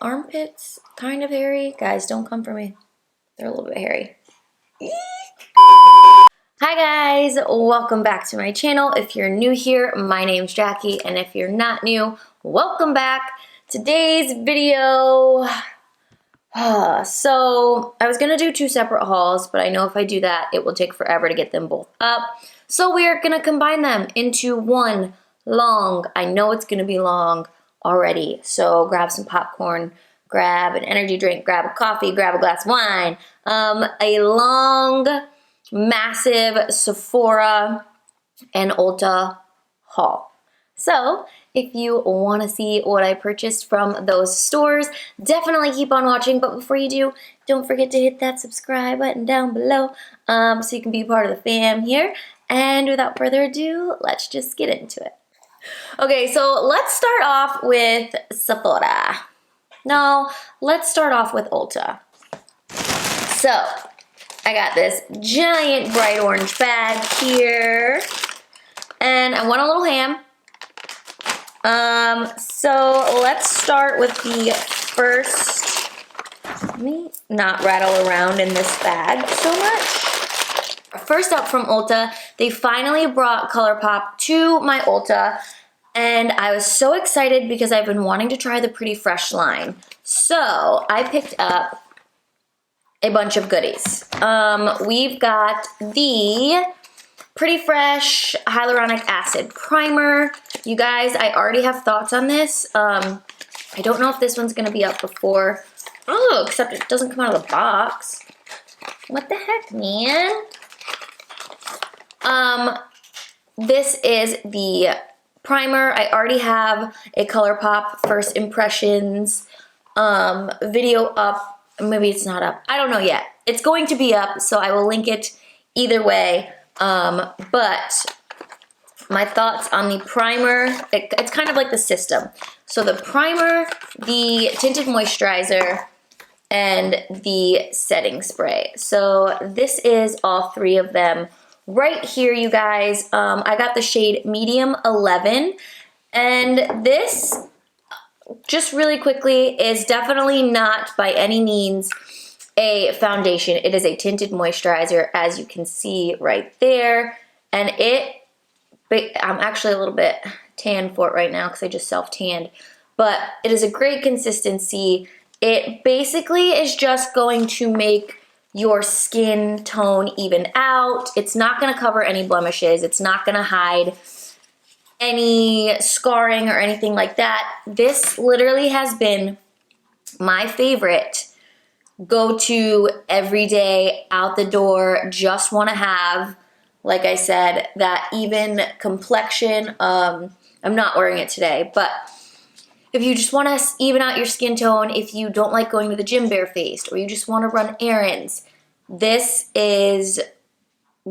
armpits kind of hairy. Guys, don't come for me. They're a little bit hairy. Hi guys, welcome back to my channel. If you're new here, my name's Jackie, and if you're not new, welcome back. Today's video, so I was gonna do two separate hauls, but I know if I do that, it will take forever to get them both up. So we're gonna combine them into one long, I know it's gonna be long already, so grab some popcorn, grab an energy drink, grab a coffee, grab a glass of wine, a long, massive Sephora and Ulta haul. So if you want to see what I purchased from those stores, definitely keep on watching. But before you do, don't forget to hit that subscribe button down below so you can be part of the fam here. And without further ado, let's just get into it. Okay, so let's start off with Sephora. No, let's start off with Ulta. So I got this giant bright orange bag here, and I want a little ham. So let's start with the first. Let me not rattle around in this bag so much. First up from Ulta, they finally brought ColourPop to my Ulta, and I was so excited because I've been wanting to try the Pretty Fresh line. So I picked up a bunch of goodies. We've got the Pretty Fresh Hyaluronic Acid Primer. You guys, I already have thoughts on this. I don't know if this one's gonna be up before. Oh, except it doesn't come out of the box. What the heck, man? This is the primer. I already have a ColourPop First Impressions video up. Maybe it's not up. I don't know yet. It's going to be up, so I will link it either way. But my thoughts on the primer, it's kind of like the system. So the primer, the tinted moisturizer, and the setting spray. So this is all three of them right here, you guys. I got the shade Medium 11, and this, just really quickly, is definitely not by any means a foundation. It is a tinted moisturizer, as you can see right there. And I'm actually a little bit tan for it right now because I just self-tanned. But it is a great consistency. It basically is just going to make your skin tone even out. It's not going to cover any blemishes. It's not going to hide any scarring or anything like that. This literally has been my favorite go-to everyday, out the door, just want to have, like I said, that even complexion. I'm not wearing it today, but if you just want to even out your skin tone, if you don't like going to the gym barefaced, or you just want to run errands, this is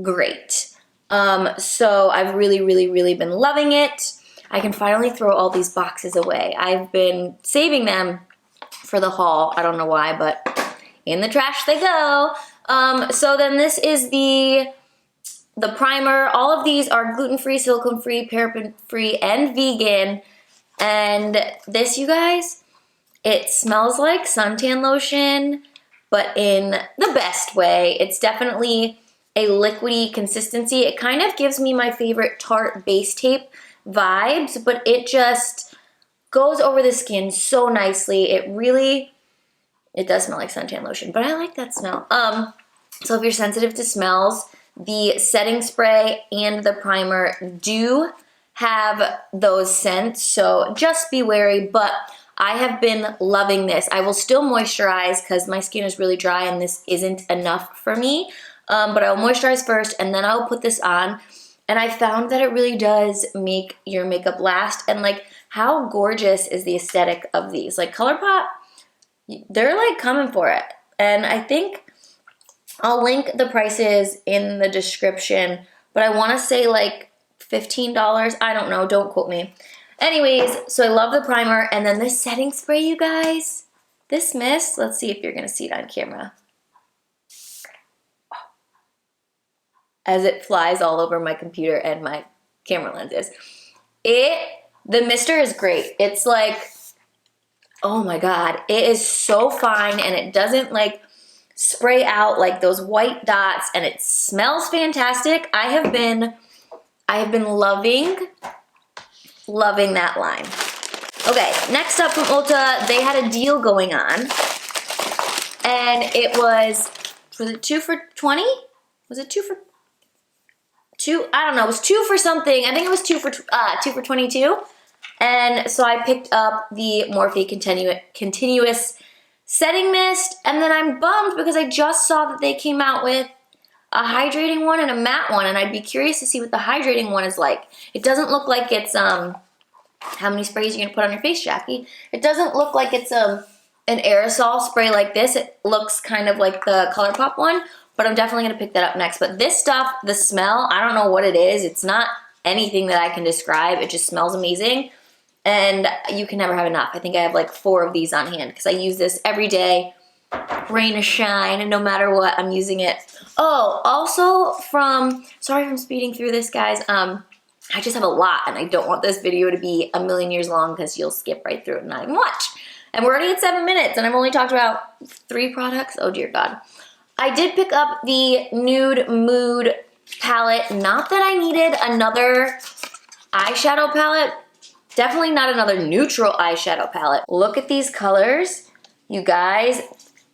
great. So I've really been loving it. I can finally throw all these boxes away. I've been saving them for the haul. I don't know why, but in the trash they go. So then this is the primer. All of these are gluten-free, silicone-free, paraben-free, and vegan. And this, you guys, it smells like suntan lotion, but in the best way. It's definitely a liquidy consistency. It kind of gives me my favorite Tarte base tape vibes, but it just goes over the skin so nicely. It does smell like suntan lotion, but I like that smell. So if you're sensitive to smells, the setting spray and the primer do have those scents, so just be wary, but I have been loving this. I will still moisturize because my skin is really dry and this isn't enough for me, but I'll moisturize first and then I'll put this on, and I found that it really does make your makeup last. And like, how gorgeous is the aesthetic of these? Like ColourPop, they're like coming for it. And I think I'll link the prices in the description, but I want to say like $15. I don't know, don't quote me. Anyways, so I love the primer, and then this setting spray, you guys. This mist, let's see if you're gonna see it on camera. As it flies all over my computer and my camera lenses. The mister is great. It's like Oh my God, it is so fine and it doesn't like spray out like those white dots and it smells fantastic. I have been loving that line. Okay, next up from Ulta, they had a deal going on. And it was it 2 for 20? Was it 2 for 2? I don't know, it was 2 for something. I think it was 2 for 22. And so I picked up the Morphe Continuous Setting Mist, and then I'm bummed because I just saw that they came out with a hydrating one and a matte one, and I'd be curious to see what the hydrating one is like. It doesn't look like it's, how many sprays you're gonna put on your face, Jackie? It doesn't look like it's an aerosol spray like this. It looks kind of like the ColourPop one, but I'm definitely gonna pick that up next. But this stuff, the smell, I don't know what it is. It's not anything that I can describe. It just smells amazing. And you can never have enough. I think I have like 4 of these on hand because I use this every day, rain or shine, and no matter what, I'm using it. Oh, also sorry if I'm speeding through this, guys. I just have a lot, and I don't want this video to be a million years long because you'll skip right through it and not even watch. And we're already at 7 minutes, and I've only talked about 3 products. Oh, dear God. I did pick up the Nude Mood palette. Not that I needed another eyeshadow palette. Definitely not another neutral eyeshadow palette. Look at these colors. You guys,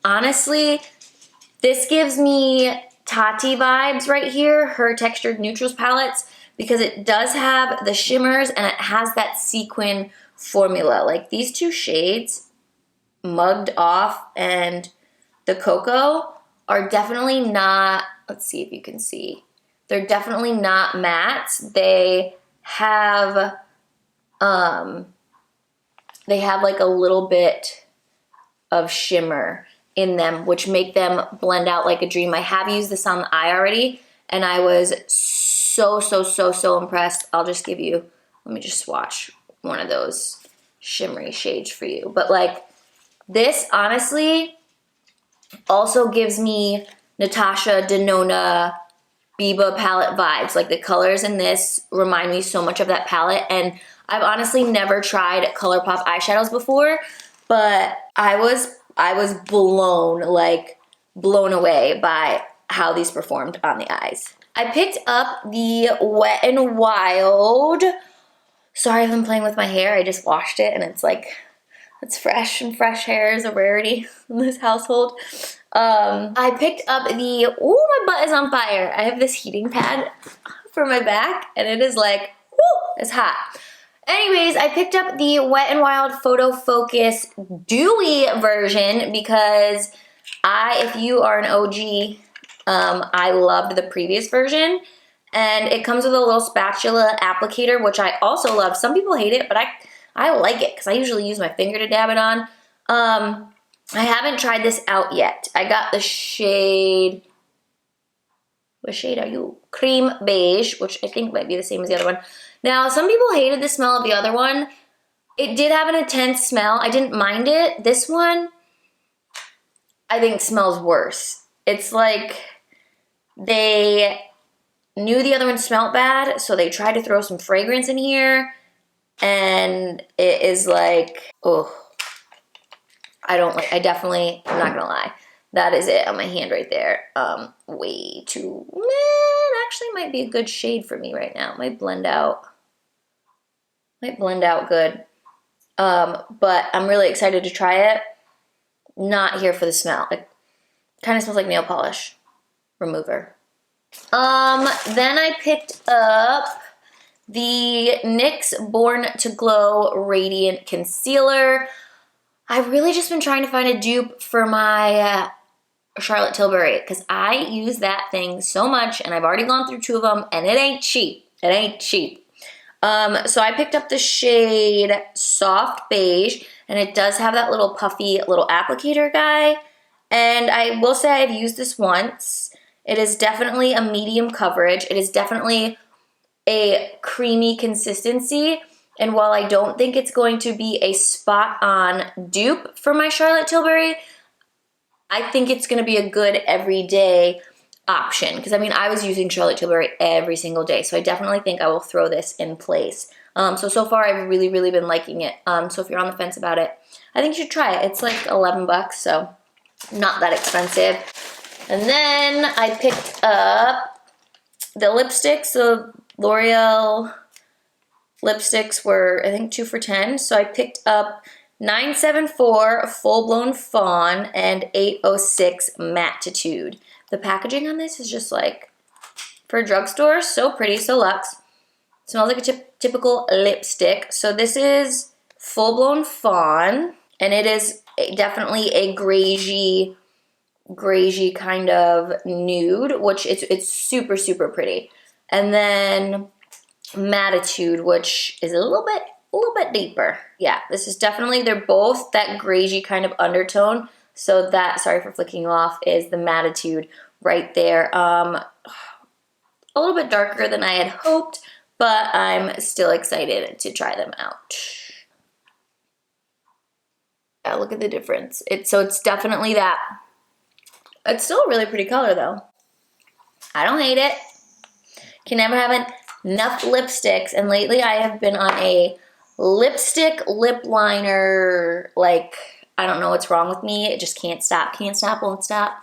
honestly, this gives me Tati vibes right here, her Textured Neutrals palettes, because it does have the shimmers and it has that sequin formula. Like these 2 shades, Mugged Off and the Cocoa, are definitely not, let's see if you can see. They're definitely not mattes. They have like a little bit of shimmer in them, which make them blend out like a dream. I have used this on the eye already, and I was so impressed. I'll just give you, let me just swatch one of those shimmery shades for you. But like this, honestly, also gives me Natasha Denona Biba palette vibes. Like the colors in this remind me so much of that palette, and I've honestly never tried ColourPop eyeshadows before, but I was blown away by how these performed on the eyes. I picked up the Wet n Wild. Sorry if I'm playing with my hair. I just washed it and it's like, it's fresh, and fresh hair is a rarity in this household. I picked up the, ooh, my butt is on fire. I have this heating pad for my back and it is like, whoo, it's hot. Anyways, I picked up the Wet n Wild Photo Focus Dewy version because if you are an OG, I loved the previous version. And it comes with a little spatula applicator, which I also love. Some people hate it, but I like it because I usually use my finger to dab it on. I haven't tried this out yet. I got the shade, what shade are you? Cream Beige, which I think might be the same as the other one. Now, some people hated the smell of the other one. It did have an intense smell. I didn't mind it. This one, I think smells worse. It's like they knew the other one smelled bad, so they tried to throw some fragrance in here, and it is like, oh, I definitely, I'm not gonna lie. That is it on my hand right there. Way too, man, actually might be a good shade for me right now. It might blend out good. But I'm really excited to try it. Not here for the smell. It kind of smells like nail polish remover. Then I picked up the NYX Born to Glow Radiant Concealer. I've really just been trying to find a dupe for my Charlotte Tilbury because I use that thing so much and I've already gone through 2 of them and it ain't cheap. It ain't cheap. So I picked up the shade Soft Beige, and it does have that little puffy little applicator guy. And I will say I've used this once. It is definitely a medium coverage. It is definitely a creamy consistency. And while I don't think it's going to be a spot-on dupe for my Charlotte Tilbury, I think it's going to be a good everyday option. Because, I mean, I was using Charlotte Tilbury every single day, so I definitely think I will throw this in place So far I've really, really been liking it. So if you're on the fence about it, I think you should try it. It's like 11 bucks, so not that expensive. And then I picked up the lipsticks. The L'Oreal lipsticks were, I think, 2 for $10. So I picked up 974 Full Blown Fawn and 806 Mattitude. The packaging on this is just like, for a drugstore, so pretty, so luxe. Smells like a typical lipstick. So this is Full Blown Fawn, and it is definitely a greigey kind of nude, which it's super, super pretty. And then Mattitude, which is a little bit deeper. Yeah, this is definitely, they're both that greigey kind of undertone. So that, sorry for flicking you off, is the Mattitude right there. A little bit darker than I had hoped, but I'm still excited to try them out. Yeah, look at the difference. So it's definitely that. It's still a really pretty color though. I don't hate it. Can never have enough lipsticks, and lately I have been on a lipstick lip liner, like, I don't know what's wrong with me. It just can't stop, won't stop.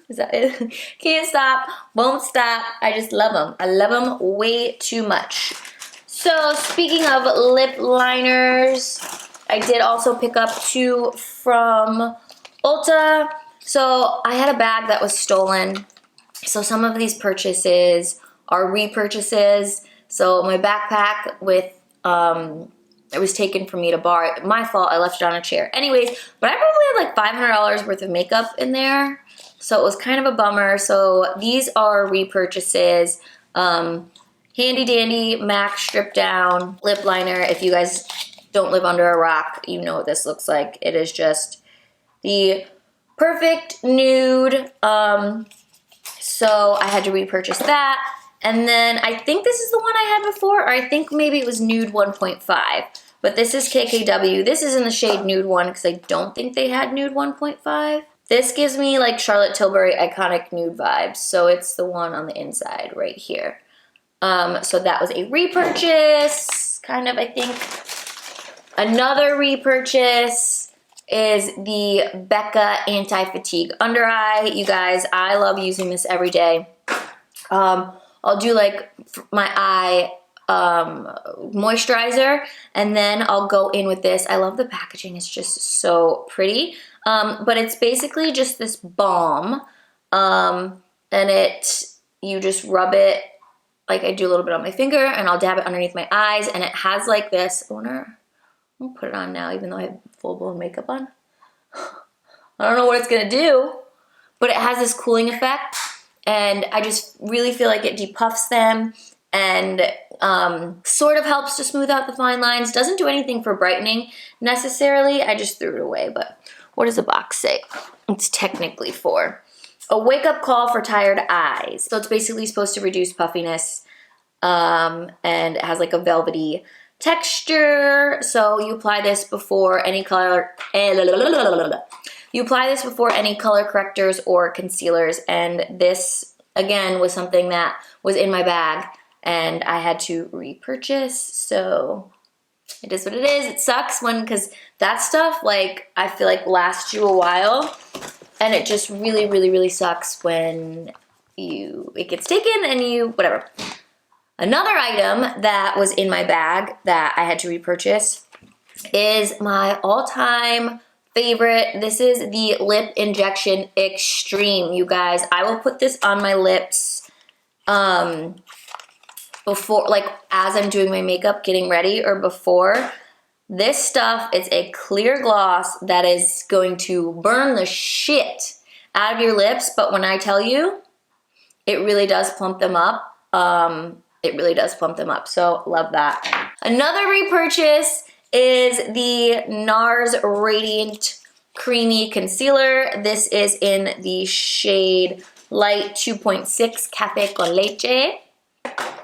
Is that it? Can't stop, won't stop. I just love them. I love them way too much. So speaking of lip liners, I did also pick up 2 from Ulta. So I had a bag that was stolen. So some of these purchases are repurchases. So my backpack with, it was taken from me to bar. My fault, I left it on a chair. Anyways, but I probably had like $500 worth of makeup in there. So it was kind of a bummer. So these are repurchases. Handy dandy MAC strip down lip liner. If you guys don't live under a rock, you know what this looks like. It is just the perfect nude. So I had to repurchase that. And then I think this is the one I had before, or I think maybe it was Nude 1.5. But this is KKW. This is in the shade Nude 1 because I don't think they had Nude 1.5. This gives me like Charlotte Tilbury iconic nude vibes. So it's the one on the inside right here. So that was a repurchase, kind of, I think. Another repurchase is the Becca Anti-Fatigue Under Eye. You guys, I love using this every day. I'll do like my eye moisturizer, and then I'll go in with this. I love the packaging. It's just so pretty. But it's basically just this balm, and you just rub it, like I do a little bit on my finger, and I'll dab it underneath my eyes, and it has like this, I'll put it on now even though I have full-blown makeup on. I don't know what it's gonna do, but it has this cooling effect, and I just really feel like it depuffs them and sort of helps to smooth out the fine lines. Doesn't do anything for brightening necessarily. I just threw it away, but what does the box say? It's technically for a wake-up call for tired eyes. So it's basically supposed to reduce puffiness, and it has like a velvety texture. So you apply this before any color, correctors or concealers, and this again was something that was in my bag and I had to repurchase. So it is what it is. It sucks because that stuff, like, I feel like lasts you a while, and it just really, really, really sucks when it gets taken and whatever. Another item that was in my bag that I had to repurchase is my all-time favorite. This is the Lip Injection Extreme, you guys. I will put this on my lips before, like, as I'm doing my makeup, getting ready, or before. This stuff, it's a clear gloss that is going to burn the shit out of your lips, but when I tell you, it really does plump them up. It really does plump them up, so love that. Another repurchase is the NARS Radiant Creamy Concealer. This is in the shade Light 2.6 Café con Leche.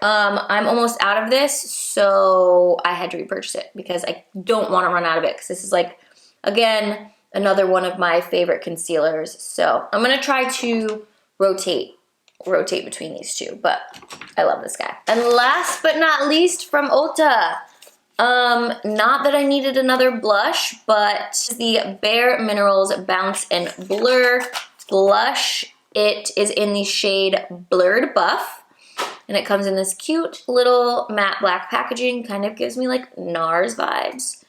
I'm almost out of this, so I had to repurchase it because I don't want to run out of it, because this is, like, again, another one of my favorite concealers. So I'm going to try to rotate rotate between these two, but I love this guy. And last but not least from Ulta, not that I needed another blush, but the Bare Minerals Bounce and Blur blush. It is in the shade Blurred Buff, and it comes in this cute little matte black packaging. Kind of gives me like NARS vibes,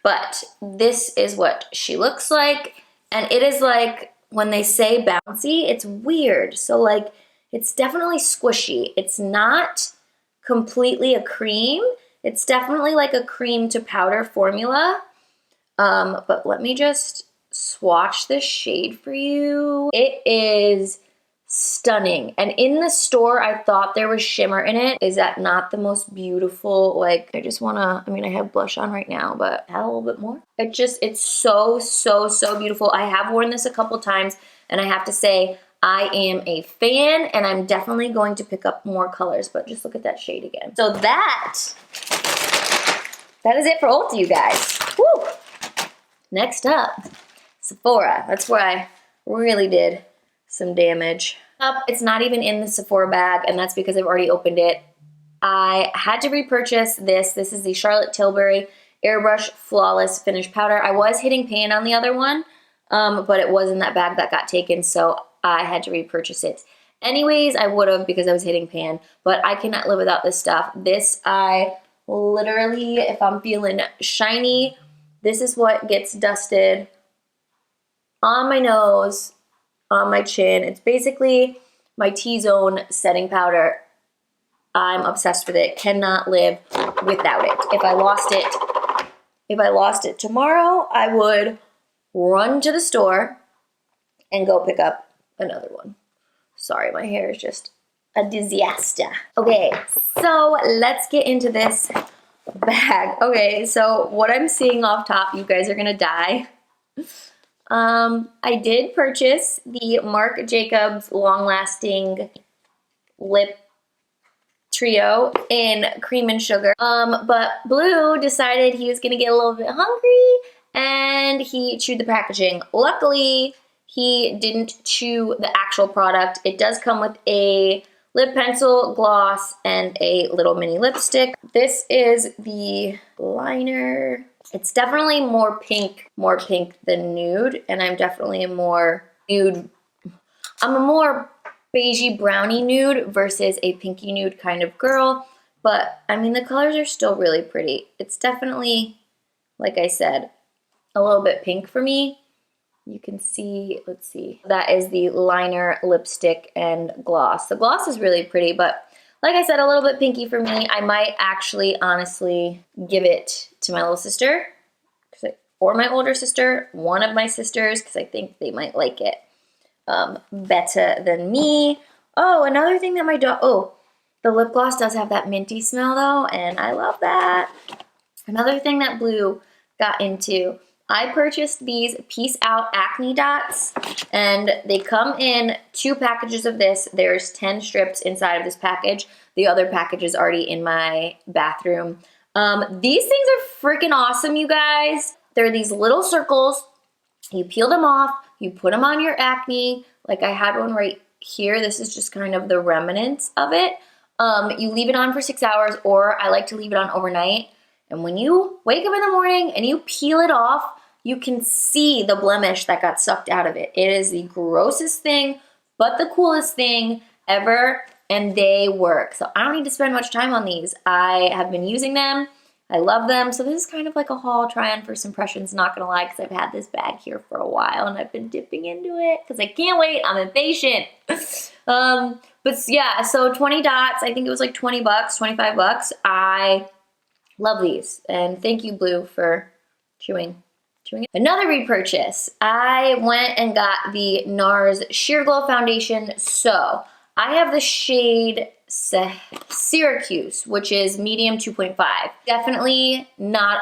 but this is what she looks like. And it is like, when they say bouncy, it's weird. So like, it's definitely squishy. It's not completely a cream. It's definitely like a cream to powder formula. But let me just swatch this shade for you. It is stunning. And in the store, I thought there was shimmer in it. Is that not the most beautiful? Like, I just wanna, I mean, I have blush on right now, but add a little bit more. It's so, so, so beautiful. I have worn this a couple times, and I have to say, I am a fan, and I'm definitely going to pick up more colors, but just look at that shade again. So that is it for Ulta, you guys. Woo! Next up, Sephora. That's where I really did some damage. It's not even in the Sephora bag, and that's because I've already opened it. I had to repurchase this. This is the Charlotte Tilbury Airbrush Flawless Finish Powder. I was hitting pan on the other one, but it was in that bag that got taken, so I had to repurchase it. Anyways, I would have because I was hitting pan, but I cannot live without this stuff. This, I literally, if I'm feeling shiny, this is what gets dusted on my nose, on my chin. It's basically my T-zone setting powder. I'm obsessed with it. Cannot live without it. If I lost it tomorrow, I would run to the store and go pick up another one. Sorry, my hair is just a disaster. Okay, so let's get into this bag. Okay, so what I'm seeing off top, you guys are gonna die. I did purchase the Marc Jacobs Long Lasting Lip Trio in Cream and Sugar. But Blue decided he was gonna get a little bit hungry and he chewed the packaging. Luckily, he didn't chew the actual product. It does come with a lip pencil, gloss, and a little mini lipstick. This is the liner. It's definitely more pink than nude, and I'm definitely a more nude. I'm a more beigey brownie nude versus a pinky nude kind of girl, but I mean the colors are still really pretty. It's definitely, like I said, a little bit pink for me. You can see, let's see, that is the liner, lipstick, and gloss. The gloss is really pretty, but like I said, a little bit pinky for me. I might actually, honestly, give it to my little sister or my older sister, one of my sisters, because I think they might like it better than me. Oh, another thing that my dog, oh, the lip gloss does have that minty smell though, and I love that. Another thing that Blue got into, I purchased these Peace Out Acne Dots, and they come in 2 packages of this. There's 10 strips inside of this package. The other package is already in my bathroom. These things are freaking awesome, you guys. They're these little circles. You peel them off, you put them on your acne. Like I had one right here. This is just kind of the remnants of it. You leave it on for 6 hours, or I like to leave it on overnight. And when you wake up in the morning and you peel it off, you can see the blemish that got sucked out of it. It is the grossest thing, but the coolest thing ever, and they work. So I don't need to spend much time on these. I have been using them. I love them. So this is kind of like a haul try-on first impressions, not gonna lie, because I've had this bag here for a while and I've been dipping into it because I can't wait. I'm impatient. But yeah, so 20 dots. I think it was like 20 bucks, 25 bucks. I love these. And thank you, Blue, for chewing. Another repurchase. I went and got the NARS Sheer Glow Foundation. So I have the shade Syracuse, which is medium 2.5. Definitely not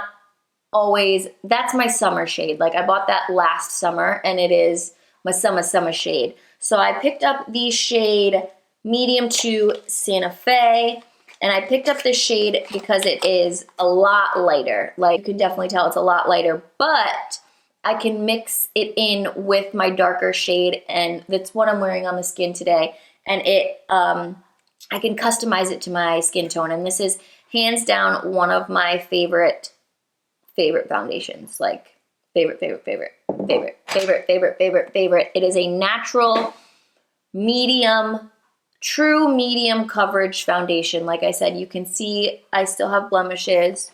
always, that's my summer shade. Like I bought that last summer and it is my summer shade. So I picked up the shade medium to Santa Fe. And I picked up this shade because it is a lot lighter. Like you can definitely tell it's a lot lighter, but I can mix it in with my darker shade, and that's what I'm wearing on the skin today. and it I can customize it to my skin tone. And this is hands down one of my favorite foundations. Like favorite. It is a natural medium, true medium coverage foundation. Like I said, you can see I still have blemishes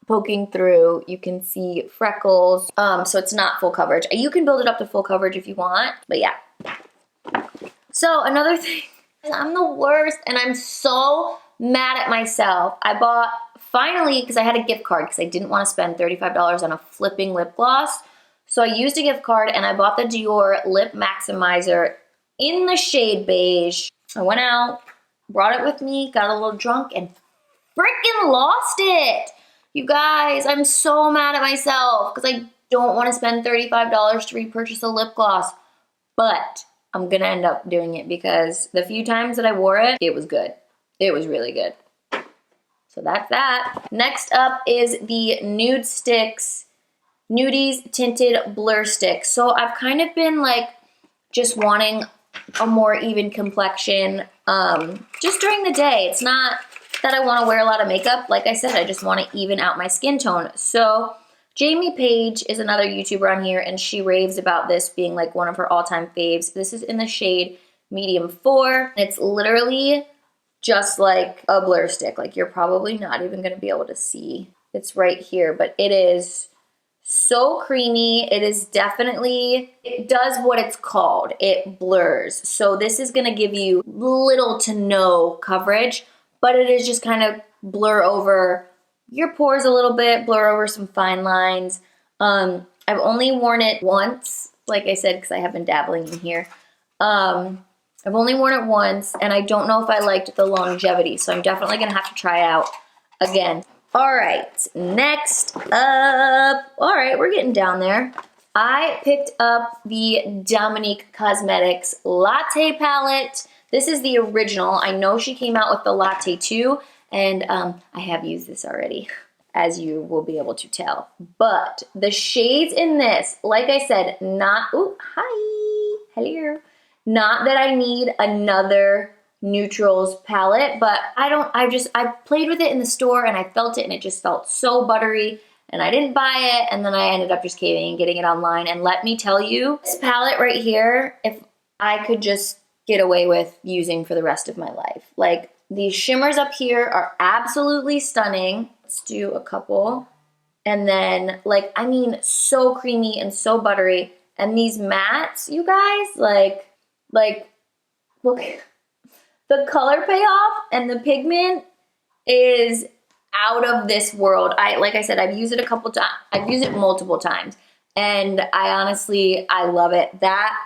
poking through. You can see freckles. So it's not full coverage. You can build it up to full coverage if you want, but yeah. So another thing, I'm the worst and I'm so mad at myself. I bought, finally, because I had a gift card because I didn't want to spend $35 on a flipping lip gloss. So I used a gift card and I bought the Dior Lip Maximizer in the shade beige. I went out, brought it with me, got a little drunk, and freaking lost it. You guys, I'm so mad at myself because I don't want to spend $35 to repurchase a lip gloss, but I'm gonna end up doing it because the few times that I wore it, it was good. It was really good. So that's that. Next up is the Nude Sticks Nudies Tinted Blur Stick. So I've kind of been like just wanting a more even complexion just during the day. It's not that I want to wear a lot of makeup. Like I said, I just want to even out my skin tone. So Jamie Page is another YouTuber on here, and she raves about this being like one of her all-time faves. This is in the shade medium 4. It's literally just like a blur stick. Like you're probably not even going to be able to see. It's right here, but it is so creamy. It is definitely, it does what it's called. It blurs. So this is going to give you little to no coverage, but it is just kind of blur over your pores a little bit, blur over some fine lines. I've only worn it once, like I said, because I have been dabbling in here. I've only worn it once, and I don't know if I liked the longevity, so I'm definitely going to have to try it out again. All right, next up, all right, we're getting down there. I picked up the Dominique Cosmetics Latte Palette. This is the original. I know she came out with the Latte too, and I have used this already, as you will be able to tell. But the shades in this, like I said, not, ooh, hi, hello. Not that I need another neutrals palette, but I played with it in the store and I felt it and it just felt so buttery, and I didn't buy it, and then I ended up just caving and getting it online. And let me tell you, this palette right here, if I could just get away with using for the rest of my life. Like, these shimmers up here are absolutely stunning. Let's do a couple. And then, like, I mean, so creamy and so buttery. And these mattes, you guys, like, look, the color payoff and the pigment is out of this world. Like I said, I've used it a couple times. I've used it multiple times. And I love it. That,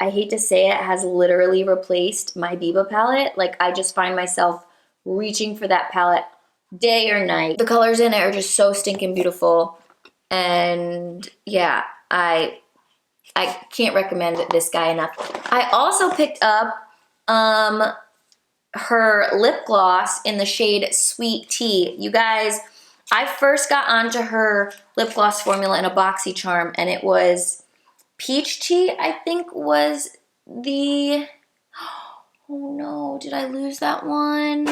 I hate to say it, has literally replaced my Biba palette. Like, I just find myself reaching for that palette day or night. The colors in it are just so stinking beautiful. And yeah, I can't recommend this guy enough. I also picked up her lip gloss in the shade Sweet Tea. You guys, I first got onto her lip gloss formula in a BoxyCharm, and it was Peach Tea, I think was the, oh no, did I lose that one?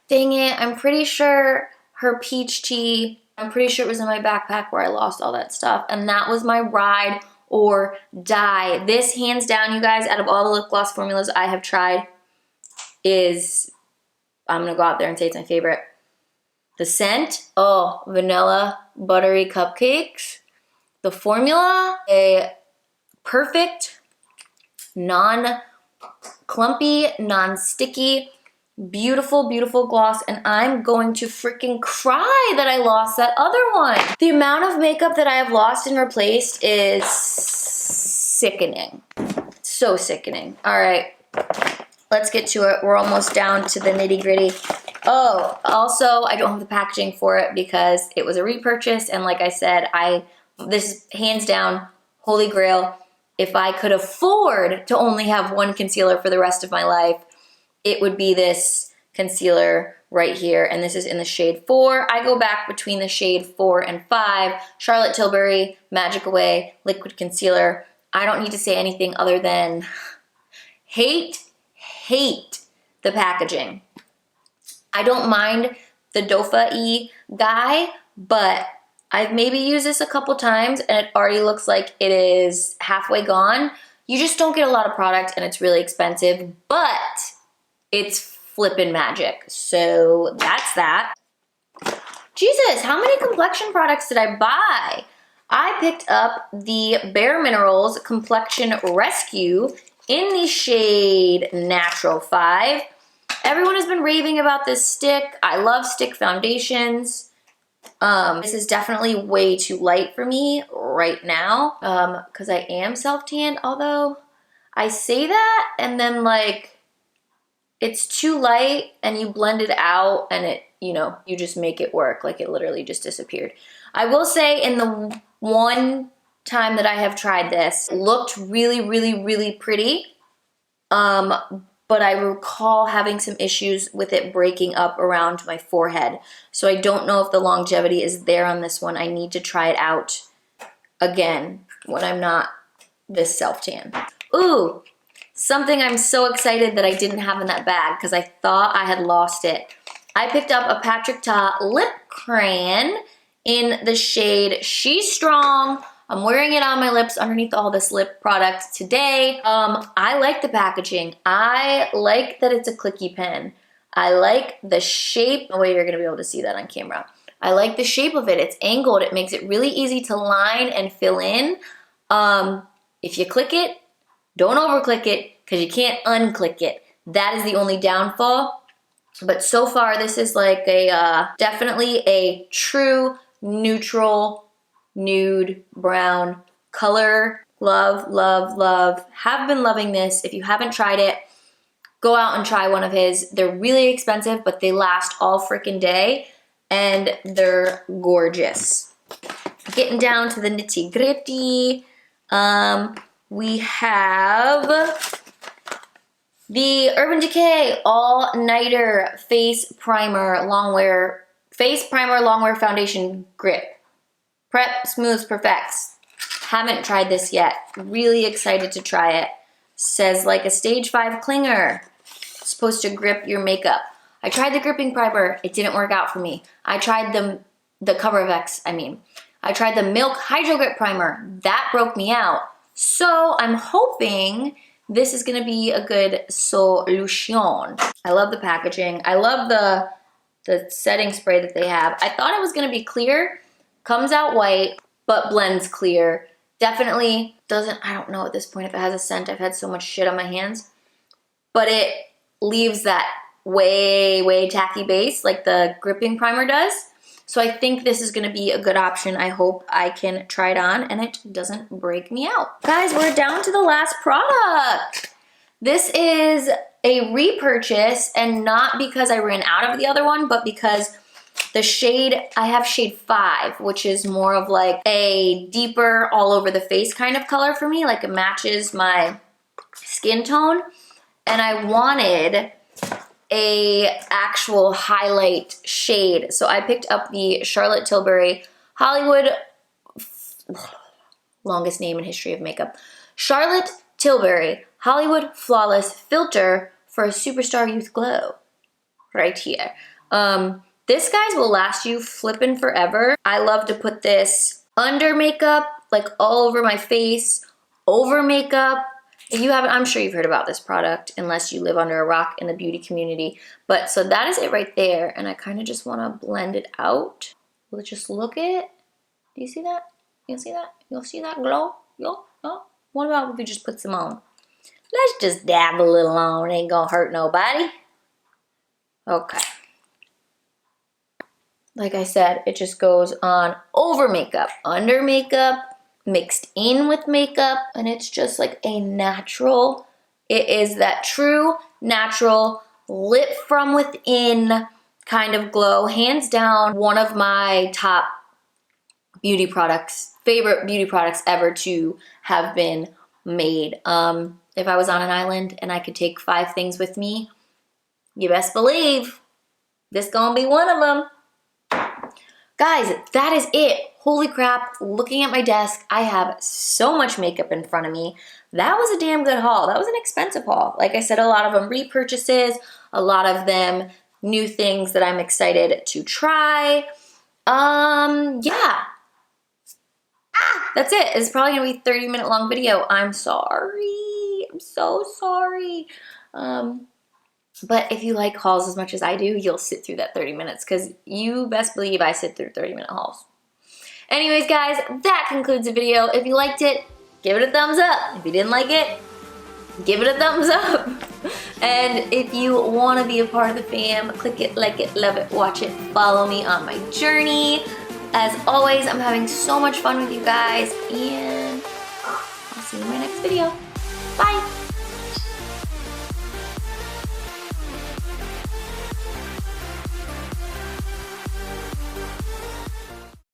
Dang it, I'm pretty sure her Peach Tea, I'm pretty sure it was in my backpack where I lost all that stuff, and that was my ride or die. This, hands down, you guys, out of all the lip gloss formulas I have tried, is, I'm gonna go out there and say it's my favorite. The scent, oh, vanilla buttery cupcakes. The formula, a perfect, non-clumpy, non-sticky, beautiful, beautiful gloss, and I'm going to freaking cry that I lost that other one. The amount of makeup that I have lost and replaced is sickening. So sickening. All right, let's get to it. We're almost down to the nitty-gritty. Oh, also, I don't have the packaging for it because it was a repurchase, and like I said, this is hands down, holy grail. If I could afford to only have one concealer for the rest of my life, it would be this concealer right here, and this is in the shade 4. I go back between the shade 4 and 5. Charlotte Tilbury Magic Away Liquid Concealer. I don't need to say anything other than hate the packaging. I don't mind the dofa-y guy, but I've maybe used this a couple times and it already looks like it is halfway gone. You just don't get a lot of product and it's really expensive, but it's flippin' magic. So that's that. Jesus, how many complexion products did I buy? I picked up the Bare Minerals Complexion Rescue in the shade Natural 5. Everyone has been raving about this stick. I love stick foundations. This is definitely way too light for me right now because I am self-tanned, although I say that and then like it's too light and you blend it out and it, you know, you just make it work. Like it literally just disappeared. I will say in the one time that I have tried this, it looked really, really, really pretty. But I recall having some issues with it breaking up around my forehead. So I don't know if the longevity is there on this one. I need to try it out again when I'm not this self-tan. Ooh, something I'm so excited that I didn't have in that bag because I thought I had lost it. I picked up a Patrick Ta lip crayon in the shade She's Strong. I'm wearing it on my lips underneath all this lip product today. I like the packaging. I like that it's a clicky pen. I like the shape. No way you're gonna be able to see that on camera. I like the shape of it. It's angled. It makes it really easy to line and fill in. If you click it, don't overclick it because you can't unclick it. That is the only downfall. But so far, this is like a definitely a true neutral nude brown color. Love, love, love. Have been loving this. If you haven't tried it, go out and try one of his. They're really expensive, but they last all freaking day and they're gorgeous. Getting down to the nitty gritty. We have the Urban Decay All Nighter Face Primer Longwear Foundation Grip. Prep, Smooths, Perfects. Haven't tried this yet. Really excited to try it. Says like a stage 5 clinger. It's supposed to grip your makeup. I tried the gripping primer. It didn't work out for me. I tried the Cover FX, I tried the Milk Hydro Grip Primer. That broke me out. So I'm hoping this is gonna be a good solution. I love the packaging. I love the setting spray that they have. I thought it was gonna be clear. Comes out white, but blends clear. Definitely doesn't, I don't know at this point if it has a scent. I've had so much shit on my hands. But it leaves that way, way tacky base like the gripping primer does. So I think this is gonna be a good option. I hope I can try it on and it doesn't break me out. Guys, we're down to the last product. This is a repurchase, and not because I ran out of the other one, but because the shade, I have shade 5, which is more of like a deeper all over the face kind of color for me. Like it matches my skin tone. And I wanted a actual highlight shade. So I picked up the Charlotte Tilbury Hollywood, longest name in history of makeup. Charlotte Tilbury Hollywood Flawless Filter for a Superstar Youth Glow. Right here. This, guys, will last you flippin' forever. I love to put this under makeup, like all over my face, over makeup. If you haven't, I'm sure you've heard about this product, unless you live under a rock in the beauty community. But so that is it right there. And I kind of just want to blend it out. Let's just look at it. Do you see that? You see that? You'll see that glow? Yo? What about if we just put some on? Let's just dab a little on. Ain't gonna hurt nobody. Okay. Like I said, it just goes on over makeup, under makeup, mixed in with makeup, and it's just like a natural, it is that true, natural, lit from within kind of glow. Hands down, one of my top beauty products, favorite beauty products ever to have been made. If I was on an island and I could take 5 things with me, you best believe this gonna be one of them. Guys, that is it. Holy crap, looking at my desk, I have so much makeup in front of me. That was a damn good haul. That was an expensive haul. Like I said, a lot of them repurchases, a lot of them new things that I'm excited to try. Yeah. That's it. It's probably gonna be a 30-minute long video. I'm sorry. I'm so sorry. But if you like hauls as much as I do, you'll sit through that 30 minutes because you best believe I sit through 30-minute hauls. Anyways, guys, that concludes the video. If you liked it, give it a thumbs up. If you didn't like it, give it a thumbs up. And if you want to be a part of the fam, click it, like it, love it, watch it, follow me on my journey. As always, I'm having so much fun with you guys, and I'll see you in my next video. Bye.